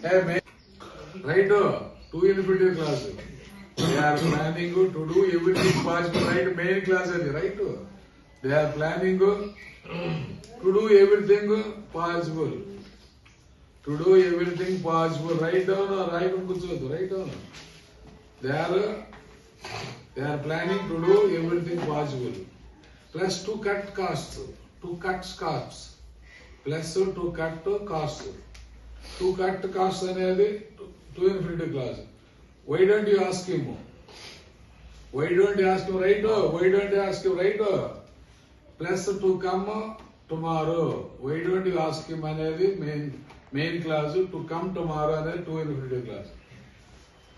Right? Two infinitive class. They are planning to do everything possible. Right? Main class is right. They are planning to do everything possible. To do everything possible. Write down or write down. They are planning to do everything possible. Plus to cut costs. To cut costs. Plus to cut costs. To cut costs అనేది two infinitive clause. Why don't you ask him? Why don't you ask him right? Why don't you ask him right? Plus to come tomorrow. Why don't you ask him అనేది main clause. To come tomorrow అనేది two infinitive clause.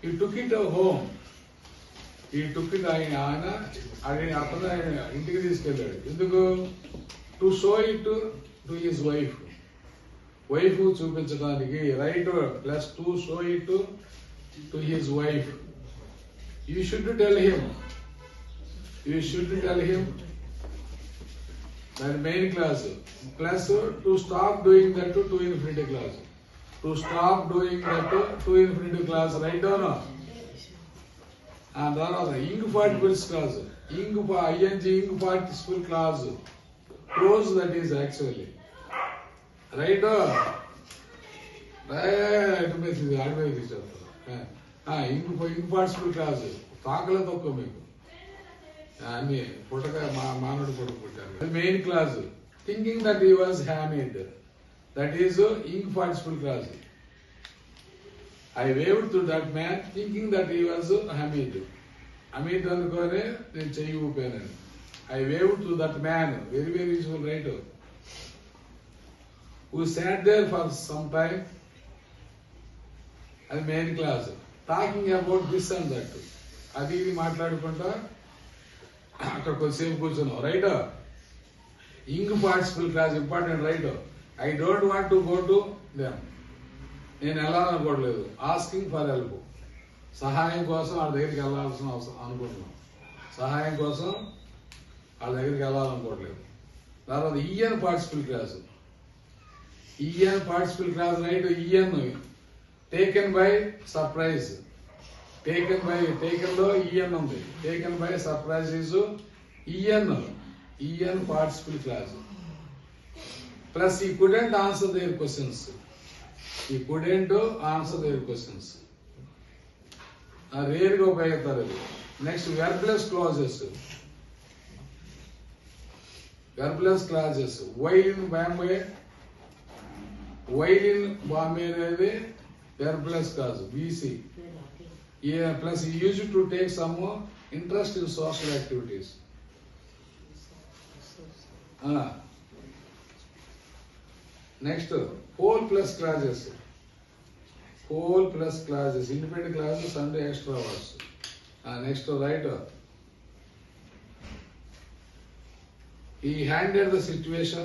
He took it home. He took it ఆయన అతను ఇంటికి తీసుకెళ్ళాడు. ఎందుకు? To show it to his wife. Wife చూపించడానికి. Right? Plus to show it to his wife. You should tell him. దాని main clause. Plus to stop doing that to infinitive clause. To stop doing that to infinitive clause. Right down. తర్వాత ing participle clause. Ing participle clause. Clause that is actually. Right? ఆడిపోయి తీసుకొస్తారు. Ing participle class. తాకలే తక్కువ మీకు అన్ని పుట్టక మానవుడు కొడుకు పుట్టారు. Main clause. Thinking that he was humid. That is ing participle clause. I waved to that man thinking that he was Hamid. Hamid అనుకోనే నేను చెయ్యి ఊపాను. I waved to that man. Very very useful, right? Who sat there for some time. అది main class. Talking about this and that. అది ఇది మాట్లాడుకుంటా అక్కడ కొద్దిసేపు కూర్చున్నాం. Right? Ing participle class important. Right? I don't want to go to them. నేను వెళ్ళాలనుకోవట్లేదు. Asking for help. సహాయం కోసం వాళ్ళ దగ్గరికి వెళ్ళాల్సిన అవసరం అనుకుంటున్నాం. సహాయం కోసం వాళ్ళ దగ్గరికి వెళ్ళాలనుకోవట్లేదు. తర్వాత en participle clause. En participle clause. Right? En taken by surprise. Taken లో ఈఎన్ ఉంది. Taken by surprise is en participle clause. Plus he couldn't answer their questions. He couldn't answer their questions. రేర్గా ఉపయోగిస్తారు అది. Next verbless clauses. While in Bombay అనేది verbless clause. BC. Plus use to take some interest in social activities. Next whole plus clauses. Independent clauses and extra words. Next, right? He handled the situation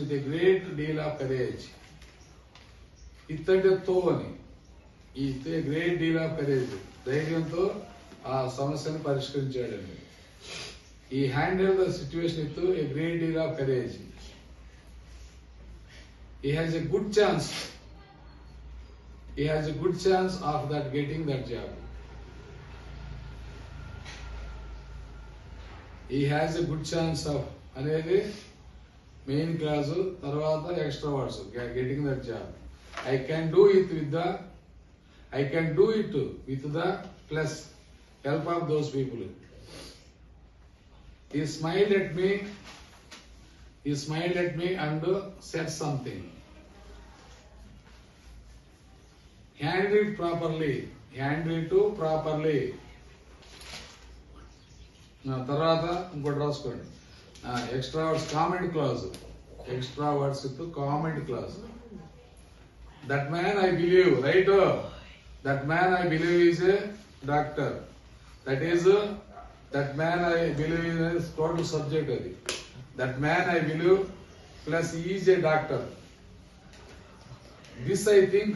with a great deal of courage. ఇత్తడితో అని. a great deal of courage. ధైర్యంతో ఆ సమస్యను పరిష్కరించాడండి. He handled the situation with a great deal of courage. He has a good chance of getting that job. He has a good chance of అనేది main class. తర్వాత extra words. getting that job. I can do it with the plus help of those people. He smiled at me and said something. Handle it properly. తర్వాత ఇంకోటి రాసుకోండి. Extra words. Comment clause. Extra words with comment clause. That man I believe. Right? That man I believe is a doctor. That man I believe is total subject adi. That man I believe plus he is a doctor. This I think.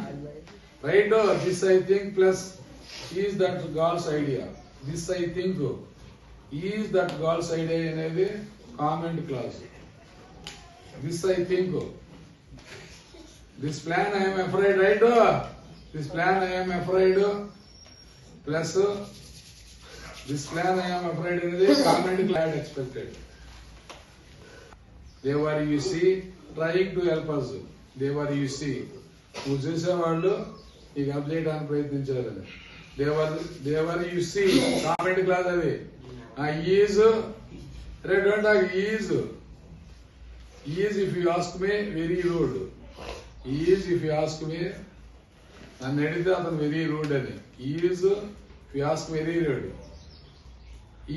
Right? This I think plus is that God's idea. This I think is that God's idea అనేది comment class. This I think This plan I am afraid, right? This plan I am afraid plus this plan I am afraid is comment I had expected. They were, you see, trying to help us. They were, you see, నువ్వు చూసేవాళ్ళు నీకు help చేయడానికి ప్రయత్నించారని. There you see comment class అది is don't talk is if you ask me very rude. Is if you ask me నన్ను అడిగితే అతను very rude అని. Is if you ask very rude.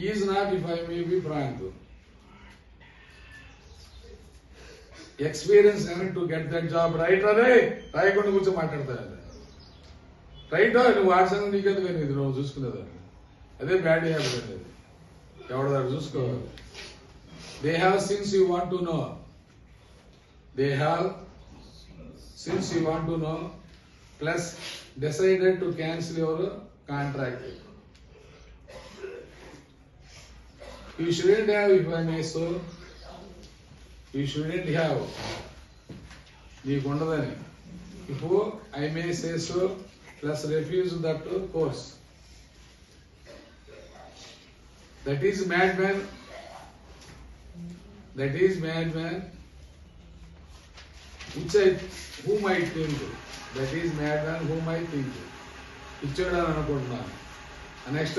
Is not if I may be frank. Experience to get that job right అదే రాయకుండా కూర్చో మాట్లాడతాను. Right నువ్వు WhatsApp నీకెందుకు ఇది నువ్వు చూసుకునేదాన్ని. అదే బ్యాడ్ హ్యాబిట్ అండి. అది ఎవడదాన్ని చూసుకోవాలి. They have since you want to know. They have since you want to know plus decided to cancel your contract. You shouldn't have if I May so. You shouldn't have నీకు ఉండదని. If I May say so plus refuse that course. That is madman. That is madman. Who might think? That is madman who might think. Ichchada anukuntunna. Next.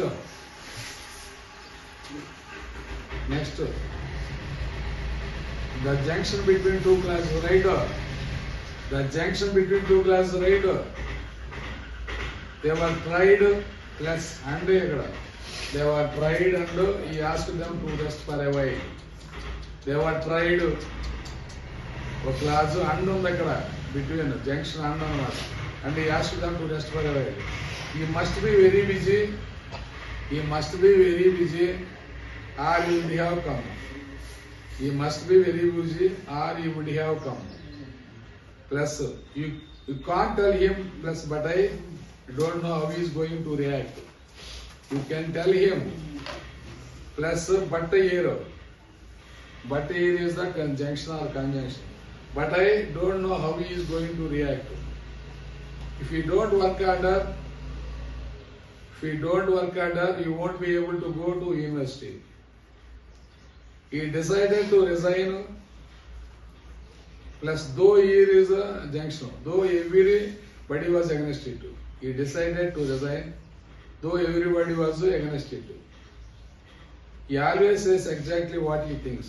The junction between two classes, right? The junction between two classes, right? They were tried plus and ikkada. They were tried and he asked them to rest for a while. They were tried. ఒక class and ఉంది అక్కడ between junction and అన్నమాట. And he asked them to rest for a while. He must be very busy. He must be very busy or he would have come. He must be very busy or he would have come. Plus you can't tell him plus but I don't know how he is going to react. You can tell him plus but here. But here is the conjunction or conjunction. But I don't know how he is going to react. If you don't work harder, you won't be able to go to university. He decided to resign plus though here is a junction. Though everybody was against it. He decided to resign, though everybody was against it. He always says exactly what he thinks.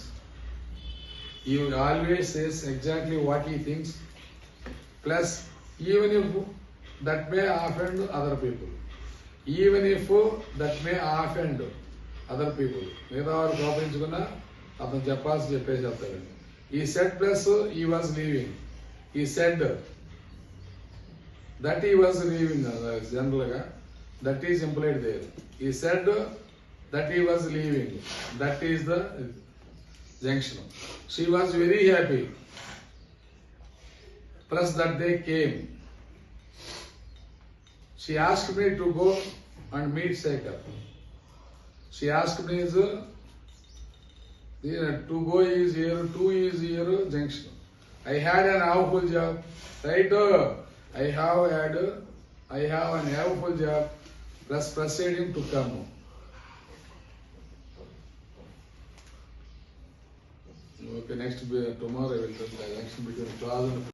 He always says exactly what he thinks. Plus, even if that may offend other people. Even if that may offend other people. మిగతా వారు కోపించుకున్నా అతను చెప్పాల్సి చెప్పేసి చెప్తాడు. He said plus he was leaving. He said that he was leaving generally. That is implied there. He said that he was leaving. That is the junction. She was very happy. Plus that they came. She asked me to go and meet Shekhar. She asked me to go is here, to is here, junction. I had an awful job. Right? I have an awful job plus persuade him to come. Okay, next tomorrow I will tell the election between class and